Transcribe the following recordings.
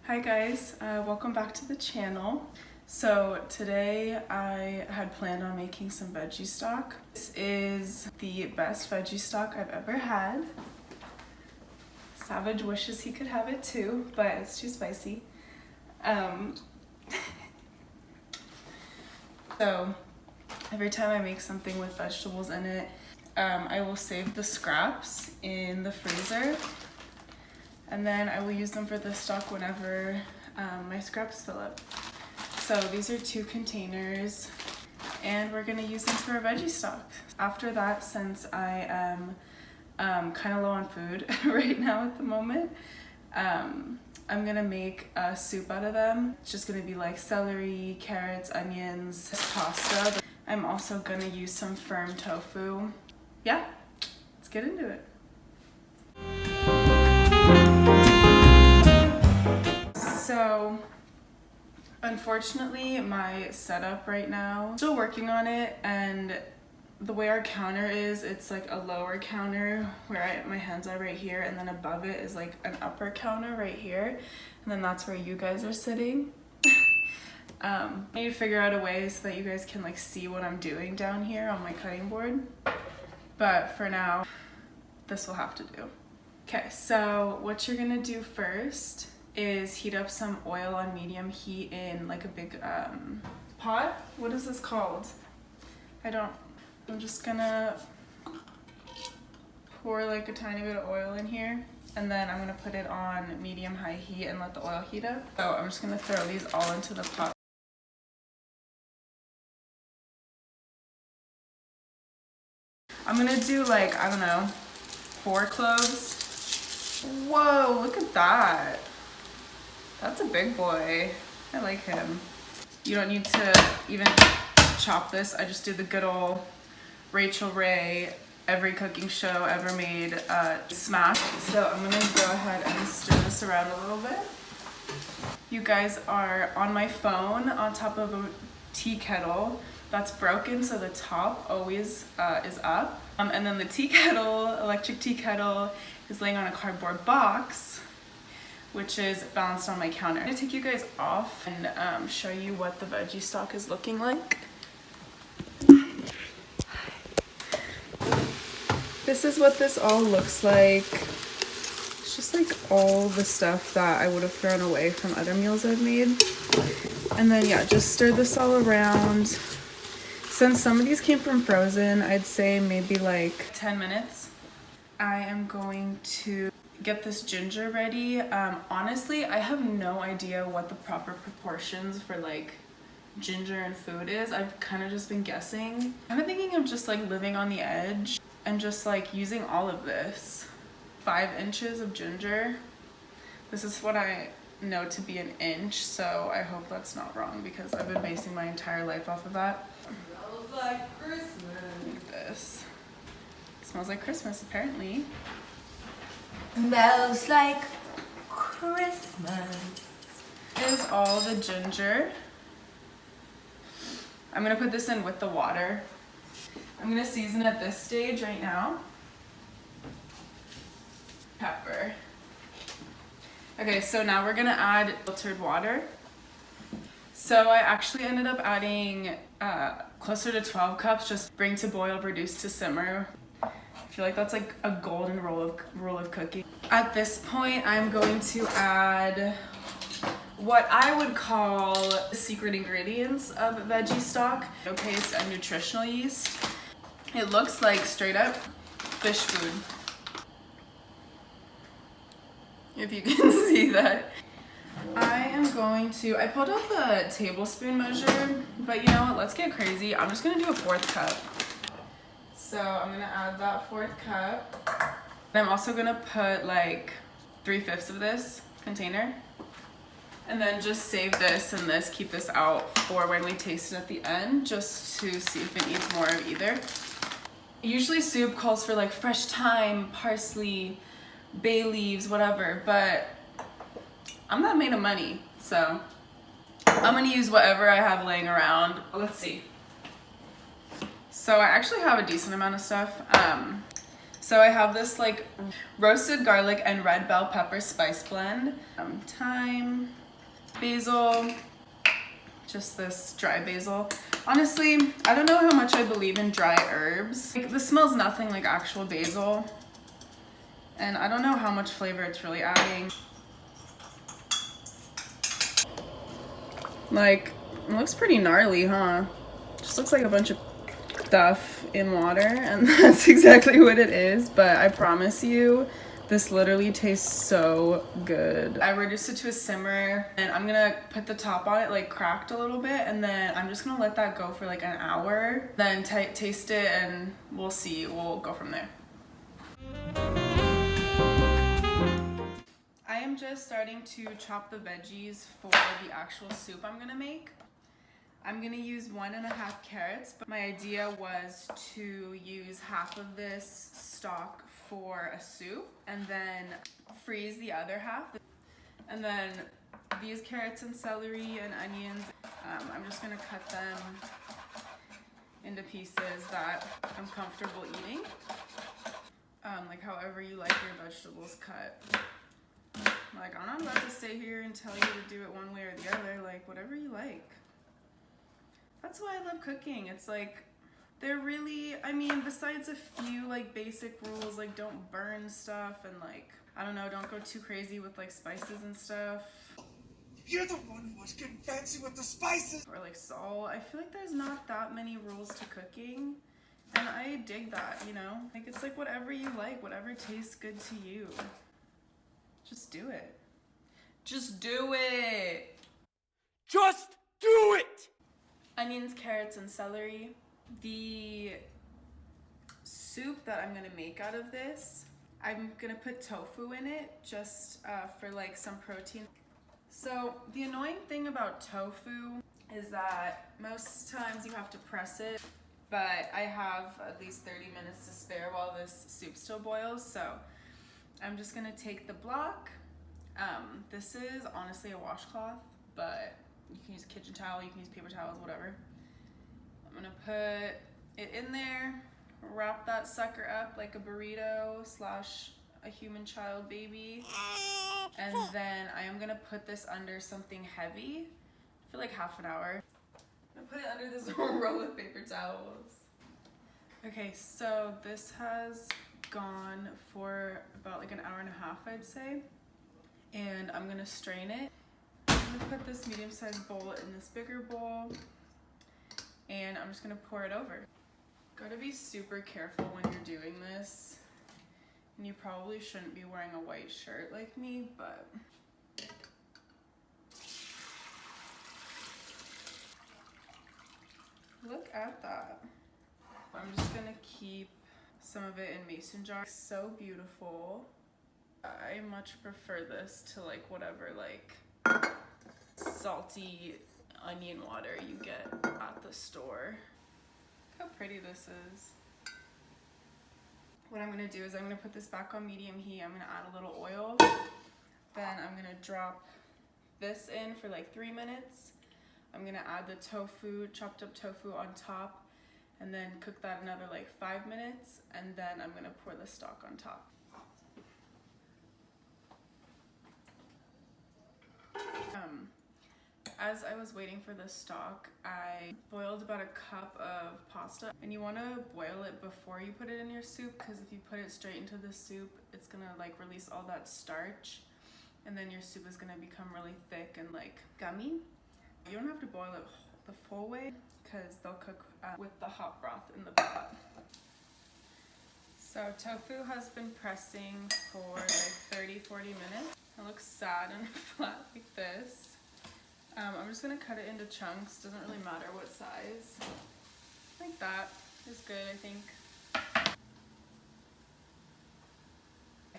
Hi guys, welcome back to the channel. So today I had planned on making some veggie stock. This is the best veggie stock I've ever had. Savage wishes he could have it too, but it's too spicy. So every time I make something with vegetables in it, I will save the scraps in the freezer, and then I will use them for the stock whenever my scraps fill up. So these are 2 containers, and we're gonna use them for our veggie stock. After that, since I am kind of low on food right now at the moment, I'm gonna make a soup out of them. It's just gonna be like celery, carrots, onions, pasta. I'm also gonna use some firm tofu. Yeah, let's get into it. So, unfortunately, my setup right now, still working on it, and the way our counter is, it's like a lower counter where my hands are right here, and then above it is like an upper counter right here, and then that's where you guys are sitting. I need to figure out a way so that you guys can like see what I'm doing down here on my cutting board, but for now, this will have to do. Okay, so what you're gonna do first is heat up some oil on medium heat in like a big pot. What is this called? I'm just gonna pour like a tiny bit of oil in here, and then I'm gonna put it on medium-high heat and let the oil heat up. So I'm just gonna throw these all into the pot. I'm gonna do like, I don't know, 4 cloves. Whoa, look at that. That's a big boy. I like him. You don't need to even chop this. I just do the good old Rachel Ray, every cooking show ever made, smash. So I'm gonna go ahead and stir this around a little bit. You guys are on my phone on top of a tea kettle that's broken, so the top always is up. And then the tea kettle, electric tea kettle, is laying on a cardboard box, which is balanced on my counter. I'm gonna take you guys off and show you what the veggie stock is looking like. This is what this all looks like. It's just like all the stuff that I would have thrown away from other meals I've made. And then yeah, just stir this all around. Since some of these came from frozen, I'd say maybe like 10 minutes. I am going to get this ginger ready. Honestly, I have no idea what the proper proportions for like ginger and food is. I've kind of just been guessing. I'm thinking of just like living on the edge and just like using all of this. 5 inches of ginger. This is what I know to be an inch, so I hope that's not wrong because I've been basing my entire life off of that. Smells like Christmas. Look at this. It smells like Christmas, apparently. Smells like Christmas. Is all the ginger. I'm gonna put this in with the water. I'm gonna season at this stage right now. Pepper. Okay, so now we're gonna add filtered water. So I actually ended up adding closer to 12 cups, just bring to boil, reduce to simmer. I feel like that's like a golden rule of cooking. At this point, I'm going to add what I would call the secret ingredients of veggie stock: tomato paste and nutritional yeast. It looks like straight up fish food, if you can see that. I pulled out the tablespoon measure, but you know what, let's get crazy. I'm just gonna do a 4th cup. So I'm gonna add that 4th cup. And I'm also gonna put like 3/5 of this container. And then just save this and this, keep this out for when we taste it at the end, just to see if it needs more of either. Usually soup calls for like fresh thyme, parsley, bay leaves, whatever, but I'm not made of money, so I'm gonna use whatever I have laying around. Let's see. So I actually have a decent amount of stuff. So I have this like roasted garlic and red bell pepper spice blend. Thyme, basil, just this dry basil. Honestly, I don't know how much I believe in dry herbs. Like, this smells nothing like actual basil. And I don't know how much flavor it's really adding. Like, it looks pretty gnarly, huh? Just looks like a bunch of stuff in water, and that's exactly what it is. But I promise you, this literally tastes so good. I reduced it to a simmer, and I'm gonna put the top on it like cracked a little bit, and then I'm just gonna let that go for like an hour. Then taste it, and we'll see. We'll go from there. I am just starting to chop the veggies for the actual soup I'm gonna make. I'm gonna use 1.5 carrots, but my idea was to use half of this stock for a soup and then freeze the other half. And then these carrots and celery and onions, I'm just gonna cut them into pieces that I'm comfortable eating. Like however you like your vegetables cut. Like, I'm not about to sit here and tell you to do it one way or the other, like whatever you like. That's why I love cooking. It's like, they're really, I mean, besides a few like basic rules, like don't burn stuff and like, I don't know, don't go too crazy with like spices and stuff. You're the one who was getting fancy with the spices. Or like salt. I feel like there's not that many rules to cooking. And I dig that, you know? Like, it's like whatever you like, whatever tastes good to you. Just do it. Just do it. Just do it! Onions, carrots, and celery. The soup that I'm gonna make out of this, I'm gonna put tofu in it just for like some protein. So the annoying thing about tofu is that most times you have to press it, but I have at least 30 minutes to spare while this soup still boils. So I'm just gonna take the block. This is honestly a washcloth, but you can use a kitchen towel, you can use paper towels, whatever. I'm gonna put it in there, wrap that sucker up like a burrito slash a human child baby. And then I am gonna put this under something heavy for like half an hour. I'm gonna put it under this roll of paper towels. Okay, so this has gone for about like an hour and a half, I'd say. And I'm gonna strain it. I'm gonna put this medium-sized bowl in this bigger bowl, and I'm just gonna pour it over. Gotta be super careful when you're doing this. And you probably shouldn't be wearing a white shirt like me, but look at that. I'm just gonna keep some of it in mason jars. So beautiful. I much prefer this to like whatever like salty onion water you get at the store. Look how pretty this is. What I'm gonna do is I'm gonna put this back on medium heat. I'm gonna add a little oil. Then I'm gonna drop this in for like 3 minutes. I'm gonna add the tofu, chopped up tofu on top, and then cook that another like 5 minutes. And then I'm gonna pour the stock on top. As I was waiting for the stock, I boiled about a cup of pasta. And you want to boil it before you put it in your soup, because if you put it straight into the soup, it's gonna like release all that starch, and then your soup is gonna become really thick and like gummy. You don't have to boil it the full way, because they'll cook with the hot broth in the pot. So tofu has been pressing for like 30-40 minutes. It looks sad and flat like this. I'm just gonna cut it into chunks, doesn't really matter what size. Like that is good, I think.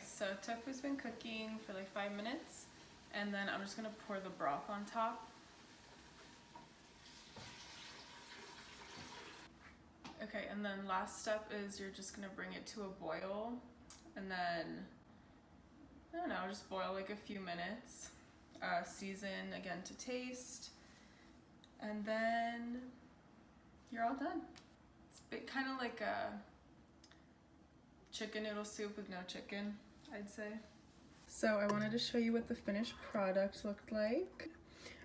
So tofu's been cooking for like 5 minutes, and then I'm just gonna pour the broth on top. Okay, and then last step is you're just gonna bring it to a boil, and then, I don't know, just boil like a few minutes. Season again to taste, and then you're all done. It's kind of like chicken noodle soup with no chicken, I'd say. So I wanted to show you what the finished product looked like.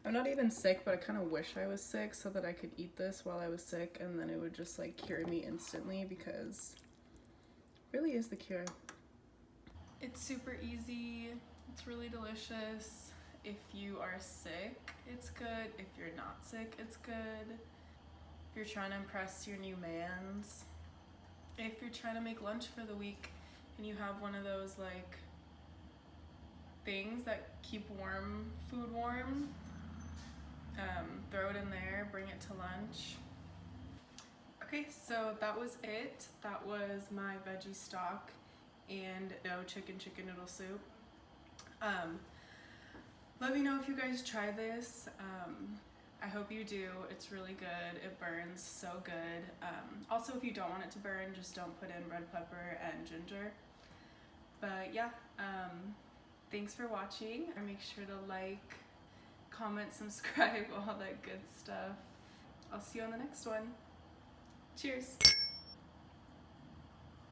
I'm not even sick, but I kind of wish I was sick so that I could eat this while I was sick and then it would just like cure me instantly, because it really is the cure. It's super easy, it's really delicious. If you are sick, it's good. If you're not sick, it's good. If you're trying to impress your new mans. If you're trying to make lunch for the week and you have one of those like things that keep food warm, throw it in there, bring it to lunch. Okay, so that was it. That was my veggie stock and no chicken noodle soup. Let me know if you guys try this. I hope you do. It's really good. It burns so good. Also, if you don't want it to burn, just don't put in red pepper and ginger. But yeah, thanks for watching. Make sure to like, comment, subscribe, all that good stuff. I'll see you on the next one. Cheers.